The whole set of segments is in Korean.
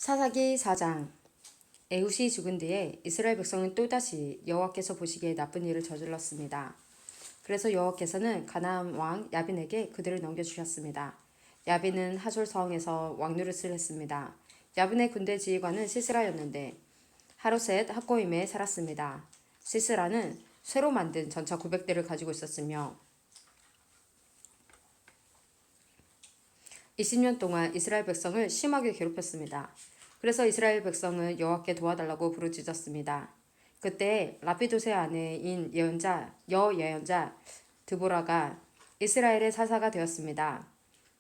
사사기 4장. 에훗이 죽은 뒤에 이스라엘 백성은 또다시 여호와께서 보시기에 나쁜 일을 저질렀습니다. 그래서 여호와께서는 가나안 왕 야빈에게 그들을 넘겨주셨습니다. 야빈은 하솔 성에서 왕노릇을 했습니다. 야빈의 군대 지휘관은 시스라였는데 하로셋 학고임에 살았습니다. 시스라는 쇠로 만든 전차 900대를 가지고 있었으며 20년 동안 이스라엘 백성을 심하게 괴롭혔습니다. 그래서 이스라엘 백성은 여호와께 도와달라고 부르짖었습니다. 그때 라피도세 아내인 여예언자 드보라가 이스라엘의 사사가 되었습니다.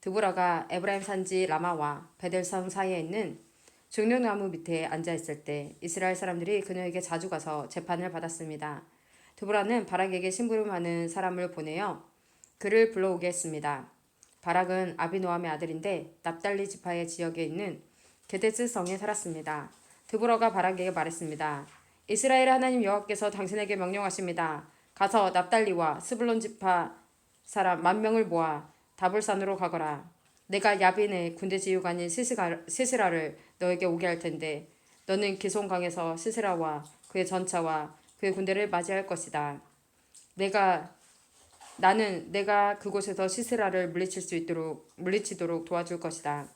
드보라가 에브라임 산지 라마와 베델성 사이에 있는 증류나무 밑에 앉아 있을 때 이스라엘 사람들이 그녀에게 자주 가서 재판을 받았습니다. 드보라는 바락에게 심부름하는 사람을 보내어 그를 불러오게 했습니다. 바락은 아비노함의 아들인데 납달리 지파의 지역에 있는 게데스 성에 살았습니다. 드보라가 바락에게 말했습니다. 이스라엘의 하나님 여호와께서 당신에게 명령하십니다. 가서 납달리와 스불론 지파 사람 10,000명을 모아 다볼산으로 가거라. 내가 야빈의 군대 지휘관인 시스라를 너에게 오게 할 텐데 너는 기손강에서 시스라와 그의 전차와 그의 군대를 맞이할 것이다. 나는 내가 그곳에서 시스라를 물리치도록 도와줄 것이다.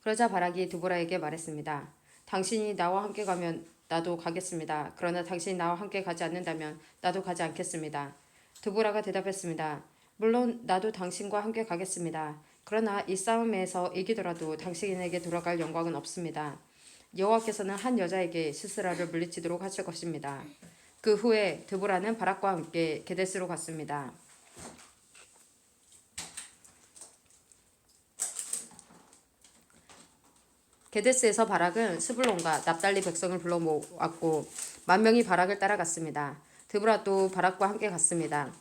그러자 바락이 드보라에게 말했습니다. 당신이 나와 함께 가면 나도 가겠습니다. 그러나 당신이 나와 함께 가지 않는다면 나도 가지 않겠습니다. 드보라가 대답했습니다. 물론 나도 당신과 함께 가겠습니다. 그러나 이 싸움에서 이기더라도 당신에게 돌아갈 영광은 없습니다. 여호와께서는 한 여자에게 시스라를 물리치도록 하실 것입니다. 그 후에 드보라는 바락과 함께 게데스로 갔습니다. 게데스에서 바락은 스불론과 납달리 백성을 불러 모았고 10,000명이 바락을 따라갔습니다. 드보라도 바락과 함께 갔습니다.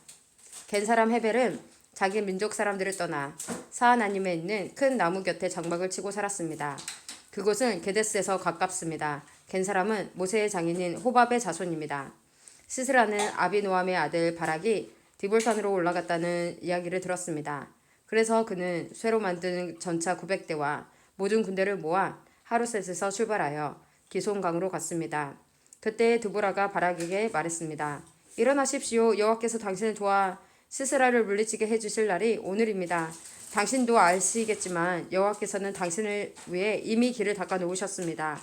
겐 사람 헤벨은 자기 민족 사람들을 떠나 사하나님에 있는 큰 나무 곁에 장막을 치고 살았습니다. 그곳은 게데스에서 가깝습니다. 겐 사람은 모세의 장인인 호밥의 자손입니다. 시스라는 아비노함의 아들 바락이 디볼산으로 올라갔다는 이야기를 들었습니다. 그래서 그는 쇠로 만든 전차 900대와 모든 군대를 모아 하루셋에서 출발하여 기손강으로 갔습니다. 그때 드보라가 바락에게 말했습니다. 일어나십시오. 여호와께서 당신을 도와 시스라를 물리치게 해주실 날이 오늘입니다. 당신도 아시겠지만 여호와께서는 당신을 위해 이미 길을 닦아 놓으셨습니다.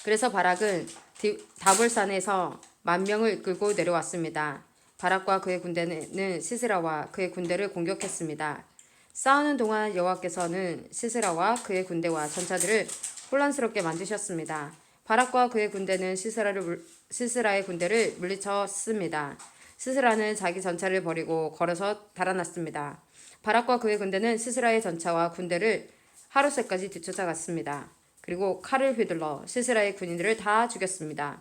그래서 바락은 다볼산에서 10,000명을 이끌고 내려왔습니다. 바락과 그의 군대는 시스라와 그의 군대를 공격했습니다. 싸우는 동안 여호와께서는 시스라와 그의 군대와 전차들을 혼란스럽게 만드셨습니다. 바락과 그의 군대는 시스라의 군대를 물리쳤습니다. 시스라는 자기 전차를 버리고 걸어서 달아났습니다. 바락과 그의 군대는 시스라의 전차와 군대를 하루새까지 뒤쫓아갔습니다. 그리고 칼을 휘둘러 시스라의 군인들을 다 죽였습니다.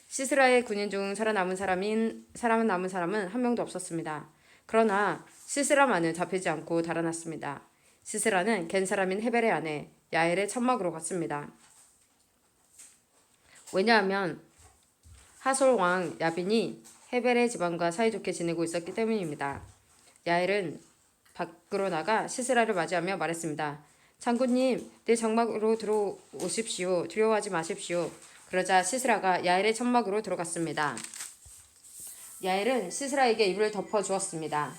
시스라의 군인 중 살아남은 사람은 한 명도 없었습니다. 그러나 시스라만은 잡히지 않고 달아났습니다. 시스라는 겐 사람인 헤벨의 아내 야엘의 천막으로 갔습니다. 왜냐하면 하솔 왕 야빈이 헤벨의 집안과 사이좋게 지내고 있었기 때문입니다. 야엘은 밖으로 나가 시스라를 맞이하며 말했습니다. 장군님, 내 장막으로 들어오십시오. 두려워하지 마십시오. 그러자 시스라가 야엘의 천막으로 들어갔습니다. 야엘은 시스라에게 이불을 덮어 주었습니다.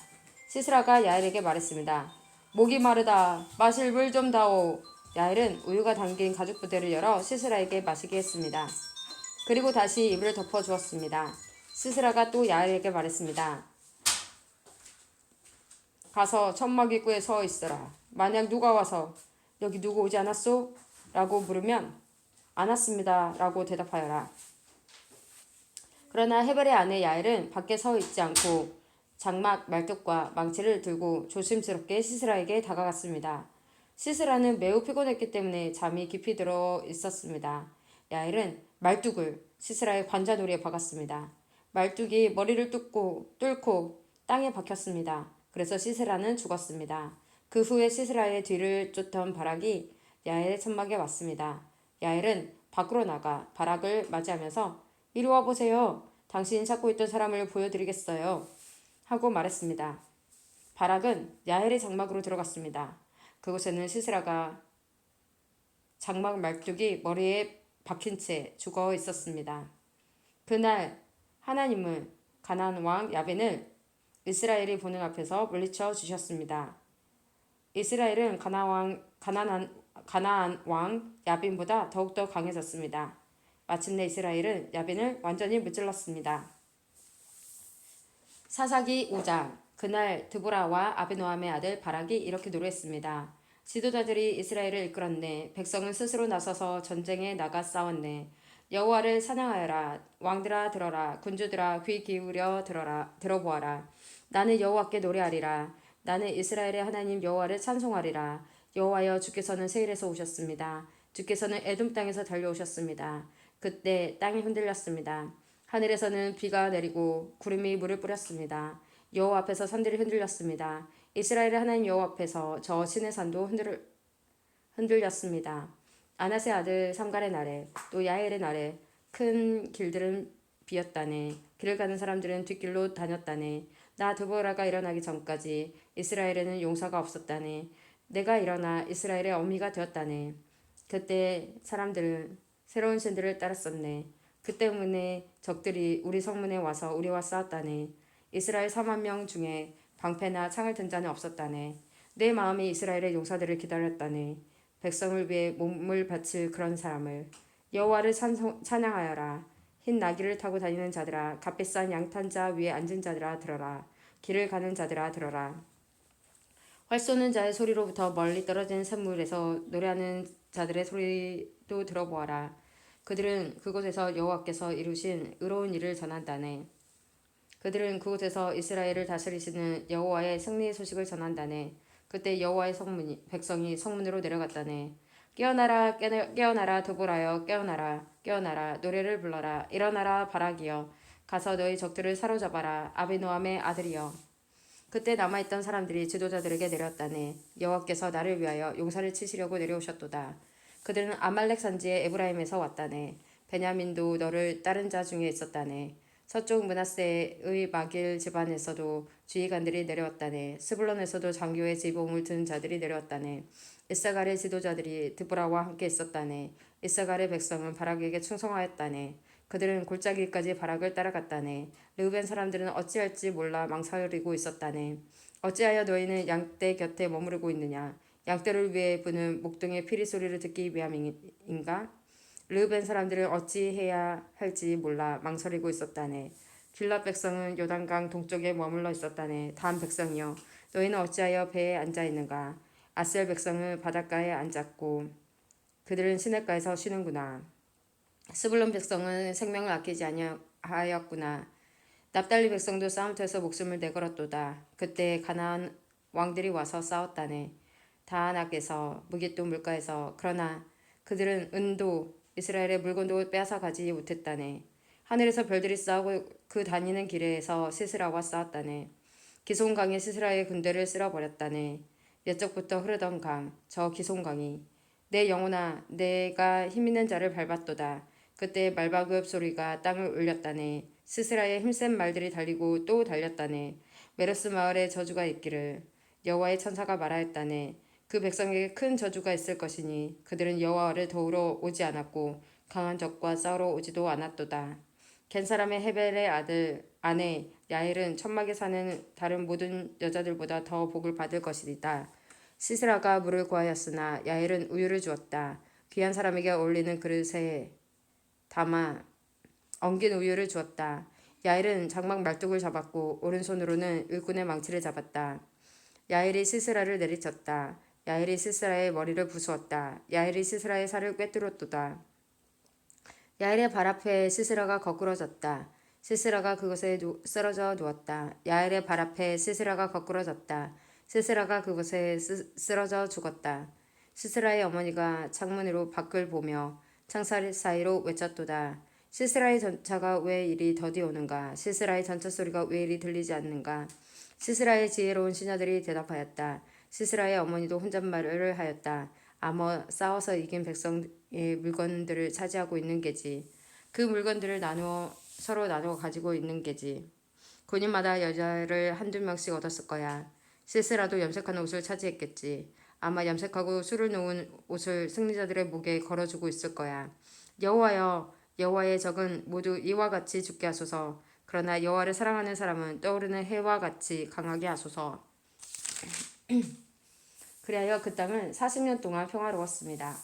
시스라가 야엘에게 말했습니다. 목이 마르다. 마실 물 좀 다오. 야엘은 우유가 담긴 가죽 부대를 열어 시스라에게 마시게 했습니다. 그리고 다시 이불을 덮어 주었습니다. 시스라가 또 야엘에게 말했습니다. 가서 천막 입구에 서 있어라. 만약 누가 와서 여기 누구 오지 않았소? 라고 물으면 안 왔습니다. 라고 대답하여라. 그러나 헤벨의 아내 야엘은 밖에 서 있지 않고 장막, 말뚝과 망치를 들고 조심스럽게 시스라에게 다가갔습니다. 시스라는 매우 피곤했기 때문에 잠이 깊이 들어 있었습니다. 야엘은 말뚝을 시스라의 관자놀이에 박았습니다. 말뚝이 머리를 뚫고 땅에 박혔습니다. 그래서 시스라는 죽었습니다. 그 후에 시스라의 뒤를 쫓던 바락이 야엘의 천막에 왔습니다. 야엘은 밖으로 나가 바락을 맞이하면서 이리 와보세요. 당신이 찾고 있던 사람을 보여드리겠어요. 하고 말했습니다. 바락은 야엘의 장막으로 들어갔습니다. 그곳에는 시스라가 장막 말뚝이 머리에 박힌 채 죽어 있었습니다. 그날 하나님은 가나안 왕 야벤을 이스라엘이 보는 앞에서 물리쳐 주셨습니다. 이스라엘은 가나안 왕 야빈보다 더욱더 강해졌습니다. 마침내 이스라엘은 야빈을 완전히 무찔렀습니다. 사사기 5장. 그날 드보라와 아비노함의 아들 바락이 이렇게 노래했습니다. 지도자들이 이스라엘을 이끌었네. 백성은 스스로 나서서 전쟁에 나가 싸웠네. 여호와를 찬양하여라. 왕들아 들어라. 군주들아 귀 기울여 들어보아라. 나는 여호와께 노래하리라. 나는 이스라엘의 하나님 여호와를 찬송하리라. 여호와여, 주께서는 세일에서 오셨습니다. 주께서는 에돔 땅에서 달려오셨습니다. 그때 땅이 흔들렸습니다. 하늘에서는 비가 내리고 구름이 물을 뿌렸습니다. 여호와 앞에서 산들이 흔들렸습니다. 이스라엘의 하나님 여호와 앞에서 저 신의 산도 흔들렸습니다. 아낫의 아들 삼갈의 날에 또 야엘의 날에 큰 길들은 비었다네. 길을 가는 사람들은 뒷길로 다녔다네. 나 드보라가 일어나기 전까지 이스라엘에는 용사가 없었다네. 내가 일어나 이스라엘의 어미가 되었다네. 그때 사람들은 새로운 신들을 따랐었네. 그 때문에 적들이 우리 성문에 와서 우리와 싸웠다네. 이스라엘 4만 명 중에 방패나 창을 든 자는 없었다네. 내 마음이 이스라엘의 용사들을 기다렸다네. 백성을 위해 몸을 바칠 그런 사람을. 여호와를 찬양하여라. 흰 나귀를 타고 다니는 자들아, 값비싼 양탄자 위에 앉은 자들아 들어라. 길을 가는 자들아 들어라. 활 쏘는 자의 소리로부터 멀리 떨어진 샘물에서 노래하는 자들의 소리도 들어보아라. 그들은 그곳에서 여호와께서 이루신 의로운 일을 전한다네. 그들은 그곳에서 이스라엘을 다스리시는 여호와의 승리의 소식을 전한다네. 그때 여호와의 백성이 성문으로 내려갔다네. 깨어나라, 깨어나라, 드보라여, 깨어나라, 깨어나라, 노래를 불러라. 일어나라, 바락이여, 가서 너희 적들을 사로잡아라. 아비노함의 아들이여. 그때 남아있던 사람들이 지도자들에게 내렸다네. 여호와께서 나를 위하여 용사를 치시려고 내려오셨도다. 그들은 아말렉 산지의 에브라임에서 왔다네. 베냐민도 너를 따른 자 중에 있었다네. 서쪽 므낫세의 마길 집안에서도 지휘관들이 내려왔다네. 스불론에서도 장교의 지봉을 든 자들이 내려왔다네. 이사갈의 지도자들이 드보라와 함께 있었다네. 이사갈의 백성은 바락에게 충성하였다네. 그들은 골짜기까지 바락을 따라갔다네. 르우벤 사람들은 어찌할지 몰라 망설이고 있었다네. 어찌하여 너희는 양떼 곁에 머무르고 있느냐? 양떼를 위해 부는 목동의 피리 소리를 듣기 위함인가? 르우벤 사람들은 어찌해야 할지 몰라 망설이고 있었다네. 길랏 백성은 요단강 동쪽에 머물러 있었다네. 단 백성이여, 너희는 어찌하여 배에 앉아 있는가? 아셀 백성은 바닷가에 앉았고 그들은 시냇가에서 쉬는구나. 스불론 백성은 생명을 아끼지 아니하였구나. 납달리 백성도 싸움터에서 목숨을 내걸었도다. 그때 가나안 왕들이 와서 싸웠다네. 다낙에서 무깃도 물가에서. 그러나 그들은 은도 이스라엘의 물건도 빼앗아 가지 못했다네. 하늘에서 별들이 싸우고 그 다니는 길에서 시스라와 싸웠다네. 기손강이 시스라의 군대를 쓸어버렸다네. 옛적부터 흐르던 강, 저 기손강이. 내 영혼아, 내가 힘있는 자를 밟았도다. 그때 말바굽 소리가 땅을 울렸다네. 시스라의 힘센 말들이 달리고 또 달렸다네. 메로스 마을에 저주가 있기를. 여호와의 천사가 말하였다네. 그 백성에게 큰 저주가 있을 것이니 그들은 여호와를 도우러 오지 않았고 강한 적과 싸우러 오지도 않았도다. 겐 사람의 헤벨의 아내 야엘은 천막에 사는 다른 모든 여자들보다 더 복을 받을 것이다. 시스라가 물을 구하였으나 야엘은 우유를 주었다. 귀한 사람에게 어울리는 그릇에 담아 엉긴 우유를 주었다. 야엘은 장막 말뚝을 잡았고 오른손으로는 일꾼의 망치를 잡았다. 야엘이 시스라를 내리쳤다. 야엘이 시스라의 머리를 부수었다. 야엘이 시스라의 살을 꿰뚫었도다. 야엘의 발 앞에 시스라가 거꾸러졌다. 시스라가 그곳에 쓰러져 누웠다. 야엘의 발 앞에 시스라가 거꾸러졌다. 시스라가 그곳에 쓰러져 죽었다. 시스라의 어머니가 창문으로 밖을 보며 창살 사이로 외쳤도다. 시스라의 전차가 왜 이리 더디 오는가? 시스라의 전차 소리가 왜 이리 들리지 않는가? 시스라의 지혜로운 시녀들이 대답하였다. 시스라의 어머니도 혼잣말을 하였다. 싸워서 이긴 백성의 물건들을 차지하고 있는 게지. 그 물건들을 서로 나누어 가지고 있는 게지. 군인마다 여자를 한두 명씩 얻었을 거야. 시스라도 염색한 옷을 차지했겠지. 아마 염색하고 술을 놓은 옷을 승리자들의 목에 걸어주고 있을 거야. 여호와여, 여호와의 적은 모두 이와 같이 죽게 하소서. 그러나 여호와를 사랑하는 사람은 떠오르는 해와 같이 강하게 하소서. 그리하여 그 땅은 40년 동안 평화로웠습니다.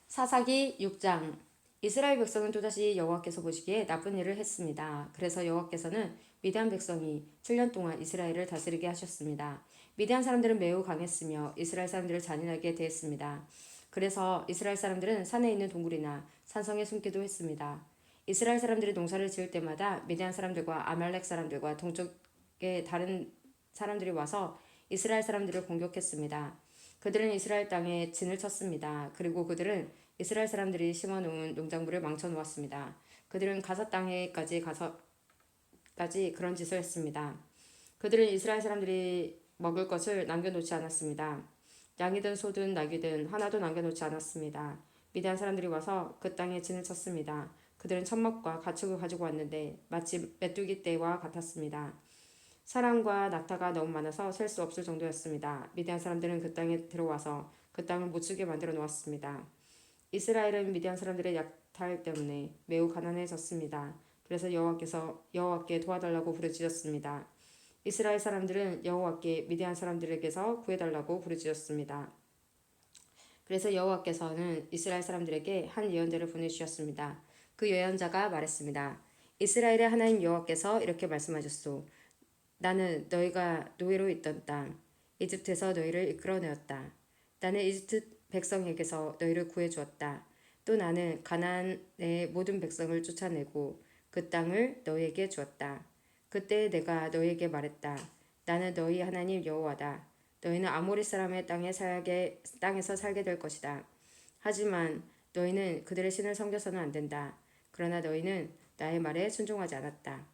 사사기 6장. 이스라엘 백성은 또다시 여호와께서 보시기에 나쁜 일을 했습니다. 그래서 여호와께서는 미디안 백성이 7년 동안 이스라엘을 다스리게 하셨습니다. 미디안 사람들은 매우 강했으며 이스라엘 사람들을 잔인하게 대했습니다. 그래서 이스라엘 사람들은 산에 있는 동굴이나 산성에 숨기도 했습니다. 이스라엘 사람들이 농사를 지을 때마다 미디안 사람들과 아말렉 사람들과 동쪽의 다른 사람들이 와서 이스라엘 사람들을 공격했습니다. 그들은 이스라엘 땅에 진을 쳤습니다. 그리고 그들은 이스라엘 사람들이 심어놓은 농작물을 망쳐놓았습니다. 그들은 가사 땅에까지 가서까지 그런 짓을 했습니다. 그들은 이스라엘 사람들이 먹을 것을 남겨놓지 않았습니다. 양이든 소든 나귀든 하나도 남겨놓지 않았습니다. 미디안 사람들이 와서 그 땅에 진을 쳤습니다. 그들은 천막과 가축을 가지고 왔는데 마치 메뚜기 떼와 같았습니다. 사람과 낙타가 너무 많아서 셀 수 없을 정도였습니다. 미디안 사람들은 그 땅에 들어와서 그 땅을 못 쓰게 만들어 놓았습니다. 이스라엘은 미디안 사람들의 약탈 때문에 매우 가난해졌습니다. 그래서 여호와께 도와달라고 부르짖었습니다. 이스라엘 사람들은 여호와께 미디안 사람들에게서 구해달라고 부르짖었습니다. 그래서 여호와께서는 이스라엘 사람들에게 한 예언자를 보내주셨습니다. 그 예언자가 말했습니다. 이스라엘의 하나님 여호와께서 이렇게 말씀하셨소. 나는 너희가 노예로 있던 땅 이집트에서 너희를 이끌어내었다. 나는 이집트 백성에게서 너희를 구해주었다. 또 나는 가나안의 모든 백성을 쫓아내고 그 땅을 너희에게 주었다. 그때 내가 너희에게 말했다. 나는 너희 하나님 여호와다. 너희는 아모리 사람의 땅에서 살게 될 것이다. 하지만 너희는 그들의 신을 섬겨서는 안 된다. 그러나 너희는 나의 말에 순종하지 않았다.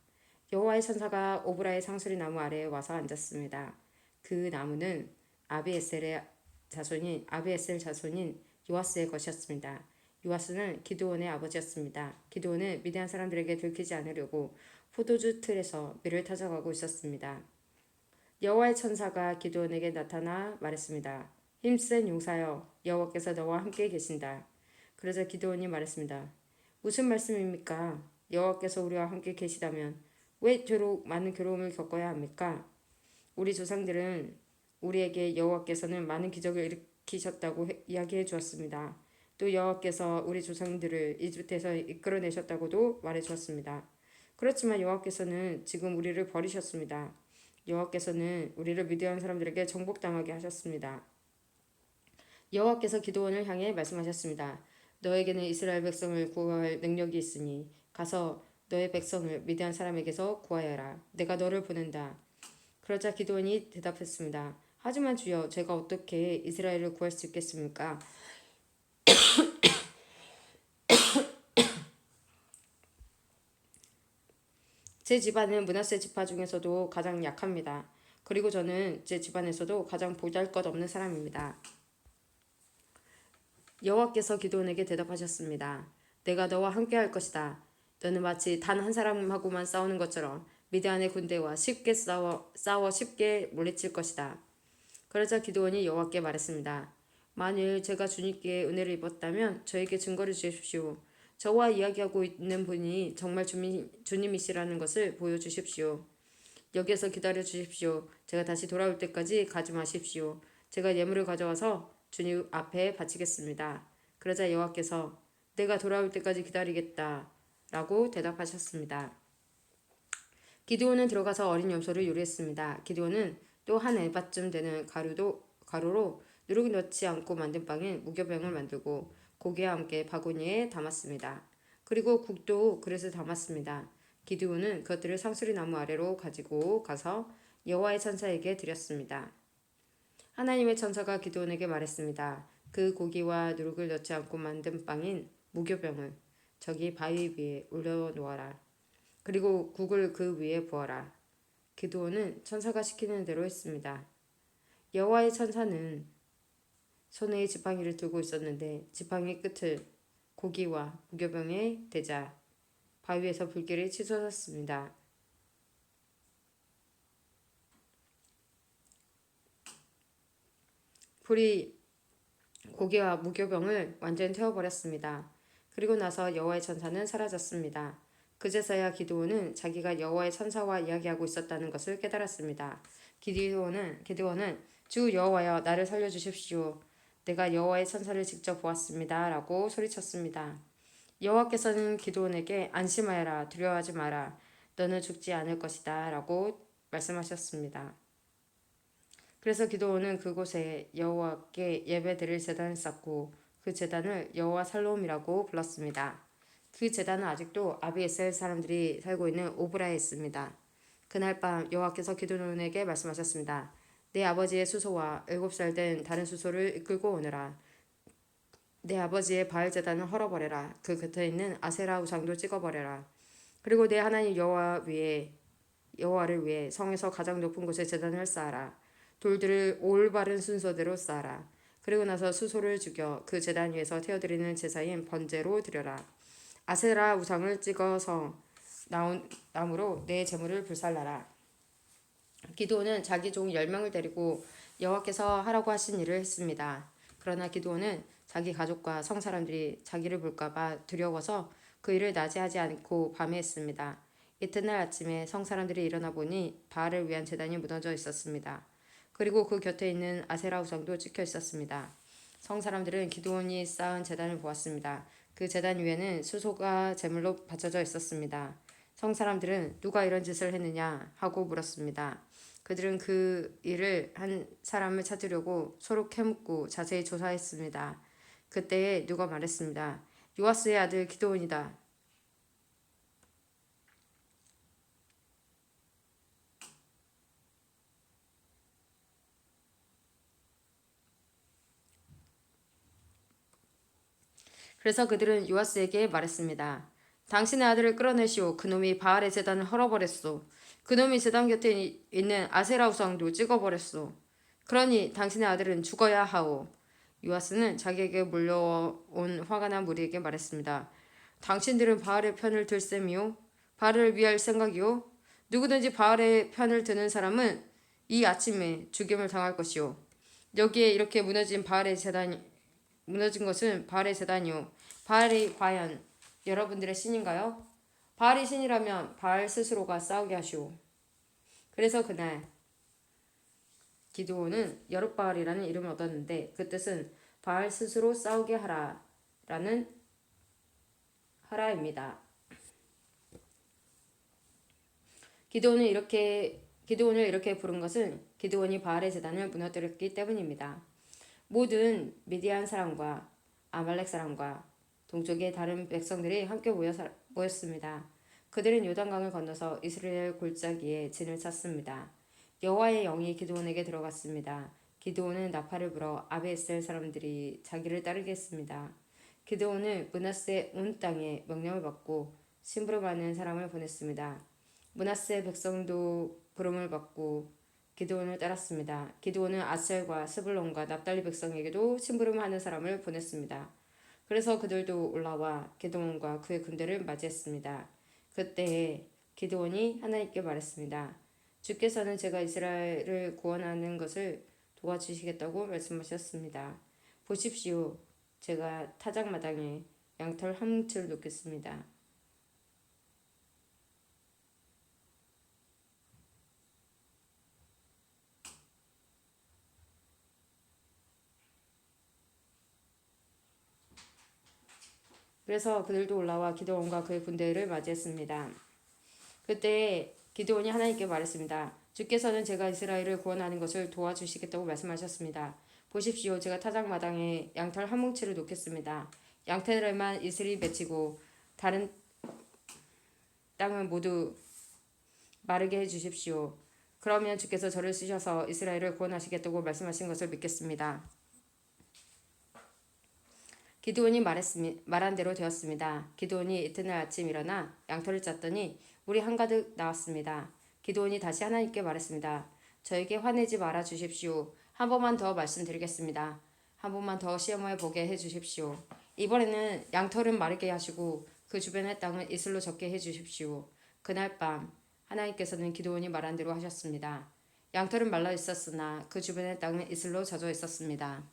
여호와의 천사가 오브라의 상수리 나무 아래에 와서 앉았습니다. 그 나무는 아비에셀 자손인 요아스의 것이었습니다. 요아스는 기드온의 아버지였습니다. 기드온은 미디안 사람들에게 들키지 않으려고 포도주 틀에서 밀을 타져가고 있었습니다. 여호와의 천사가 기드온에게 나타나 말했습니다. 힘센 용사여, 여호와께서 너와 함께 계신다. 그러자 기드온이 말했습니다. 무슨 말씀입니까? 여호와께서 우리와 함께 계시다면 왜 저록 많은 괴로움을 겪어야 합니까? 우리 조상들은 우리에게 여호와께서는 많은 기적을 일으키셨다고 이야기해 주었습니다. 또 여호와께서 우리 조상들을 이집트에서 이끌어내셨다고도 말해 주었습니다. 그렇지만 여호와께서는 지금 우리를 버리셨습니다. 여호와께서는 우리를 미디안 사람들에게 정복당하게 하셨습니다. 여호와께서 기드온을 향해 말씀하셨습니다. 너에게는 이스라엘 백성을 구할 능력이 있으니 가서 너의 백성을 미디안 사람에게서 구하여라. 내가 너를 보낸다. 그러자 기드온이 대답했습니다. 하지만 주여, 제가 어떻게 이스라엘을 구할 수 있겠습니까? 제 집안은 므낫세 지파 중에서도 가장 약합니다. 그리고 저는 제 집안에서도 가장 보잘것없는 사람입니다. 여호와께서 기드온에게 대답하셨습니다. 내가 너와 함께할 것이다. 너는 마치 단 한 사람하고만 싸우는 것처럼 미디안의 군대와 쉽게 싸워 쉽게 물리칠 것이다. 그러자 기드온이 여호와께 말했습니다. 만일 제가 주님께 은혜를 입었다면 저에게 증거를 주십시오. 저와 이야기하고 있는 분이 정말 주님이시라는 것을 보여주십시오. 여기에서 기다려 주십시오. 제가 다시 돌아올 때까지 가지 마십시오. 제가 예물을 가져와서 주님 앞에 바치겠습니다. 그러자 여호와께서 내가 돌아올 때까지 기다리겠다 라고 대답하셨습니다. 기드온은 들어가서 어린 염소를 요리했습니다. 기드온은 또 한 에바쯤 되는 가루로 누룩 넣지 않고 만든 빵인 무교병을 만들고 고기와 함께 바구니에 담았습니다. 그리고 국도 그릇에 담았습니다. 기드온은 그것들을 상수리 나무 아래로 가지고 가서 여호와의 천사에게 드렸습니다. 하나님의 천사가 기드온에게 말했습니다. 그 고기와 누룩을 넣지 않고 만든 빵인 무교병을 저기 바위 위에 올려놓아라. 그리고 국을 그 위에 부어라. 기드온은 천사가 시키는 대로 했습니다. 여호와의 천사는 손에 지팡이를 들고 있었는데 지팡이 끝을 고기와 무교병에 대자 바위에서 불길이 치솟았습니다. 불이 고기와 무교병을 완전히 태워버렸습니다. 그리고 나서 여호와의 천사는 사라졌습니다. 그제서야 기드온은 자기가 여호와의 천사와 이야기하고 있었다는 것을 깨달았습니다. 기드온은 주 여호와여 나를 살려주십시오. 내가 여호와의 천사를 직접 보았습니다. 라고 소리쳤습니다. 여호와께서는 기드온에게 안심하여라 두려워하지 마라 너는 죽지 않을 것이다 라고 말씀하셨습니다. 그래서 기드온은 그곳에 여호와께 예배드릴 제단을 쌓고 그 제단을 여호와 살롬이라고 불렀습니다. 그 제단은 아직도 아비에셀 사람들이 살고 있는 오브라에 있습니다. 그날 밤 여호와께서 기드온에게 말씀하셨습니다. 내 아버지의 수소와 7살 된 다른 수소를 이끌고 오너라. 내 아버지의 바알 제단을 헐어버려라. 그 곁에 있는 아세라 우상도 찍어버려라. 그리고 내 하나님 여호와를 위해 성에서 가장 높은 곳에 제단을 쌓아라. 돌들을 올바른 순서대로 쌓아라. 그리고 나서 수소를 죽여 그 제단 위에서 태워드리는 제사인 번제로 드려라. 아세라 우상을 찍어서 나온 나무로 내 제물을 불살라라. 기드온은 자기 종 10명을 데리고 여호와께서 하라고 하신 일을 했습니다. 그러나 기드온은 자기 가족과 성 사람들이 자기를 볼까봐 두려워서 그 일을 낮에 하지 않고 밤에 했습니다. 이튿날 아침에 성 사람들이 일어나 보니 바알을 위한 제단이 무너져 있었습니다. 그리고 그 곁에 있는 아세라 우상도 찍혀 있었습니다. 성 사람들은 기드온이 쌓은 제단을 보았습니다. 그 제단 위에는 수소가 제물로 바쳐져 있었습니다. 성 사람들은 누가 이런 짓을 했느냐 하고 물었습니다. 그들은 그 일을 한 사람을 찾으려고 서로 캐묻고 자세히 조사했습니다. 그때에 누가 말했습니다. 요아스의 아들 기드온이다. 그래서 그들은 요아스에게 말했습니다. 당신의 아들을 끌어내시오. 그놈이 바알의 제단을 헐어버렸소. 그놈이 제단 곁에 있는 아세라 우상도 찍어버렸소. 그러니 당신의 아들은 죽어야 하오. 요아스는 자기에게 몰려온 화가 난 무리에게 말했습니다. 당신들은 바알의 편을 들 셈이요? 바알을 위할 생각이요? 누구든지 바알의 편을 드는 사람은 이 아침에 죽임을 당할 것이요. 여기에 이렇게 무너진 것은 바알의 제단이요. 바알이 과연 여러분들의 신인가요? 바알이 신이라면 바알 스스로가 싸우게 하시오. 그래서 그날 기드온은 여룻바알이라는 이름을 얻었는데 그 뜻은 바알 스스로 싸우게 하라라는 하라입니다. 기드온을 이렇게 부른 것은 기드온이 바알의 제단을 무너뜨렸기 때문입니다. 모든 미디안 사람과 아말렉 사람과 동쪽의 다른 백성들이 함께 모였습니다. 그들은 요단강을 건너서 이스라엘 골짜기에 진을 쳤습니다. 여호와의 영이 기드온에게 들어갔습니다. 기드온은 나팔을 불어 아비에셀 사람들이 자기를 따르게 했습니다. 기드온은 므낫세 온 땅에 명령을 받고 심부름하는 사람을 보냈습니다. 므낫세 백성도 부름을 받고 기드온을 따랐습니다. 기드온은 아셀과 스불론과 납달리 백성에게도 심부름하는 사람을 보냈습니다. 그래서 그들도 올라와 기드온과 그의 군대를 맞이했습니다. 그때에 기드온이 하나님께 말했습니다. 주께서는 제가 이스라엘을 구원하는 것을 도와주시겠다고 말씀하셨습니다. 보십시오. 제가 타작마당에 양털 한 뭉치를 놓겠습니다. 그래서 그들도 올라와 기드온과 그의 군대를 맞이했습니다. 그때 기드온이 하나님께 말했습니다. 주께서는 제가 이스라엘을 구원하는 것을 도와주시겠다고 말씀하셨습니다. 보십시오. 제가 타작마당에 양털 한 뭉치를 놓겠습니다. 양털에만 이슬이 맺히고 다른 땅은 모두 마르게 해주십시오. 그러면 주께서 저를 쓰셔서 이스라엘을 구원하시겠다고 말씀하신 것을 믿겠습니다. 기드온이 말한 대로 되었습니다. 기드온이 이튿날 아침 일어나 양털을 짰더니 물이 한가득 나왔습니다. 기드온이 다시 하나님께 말했습니다. 저에게 화내지 말아 주십시오. 한 번만 더 말씀드리겠습니다. 한 번만 더 시험해 보게 해 주십시오. 이번에는 양털은 마르게 하시고 그 주변의 땅은 이슬로 젖게 해 주십시오. 그날 밤 하나님께서는 기드온이 말한 대로 하셨습니다. 양털은 말라 있었으나 그 주변의 땅은 이슬로 젖어 있었습니다.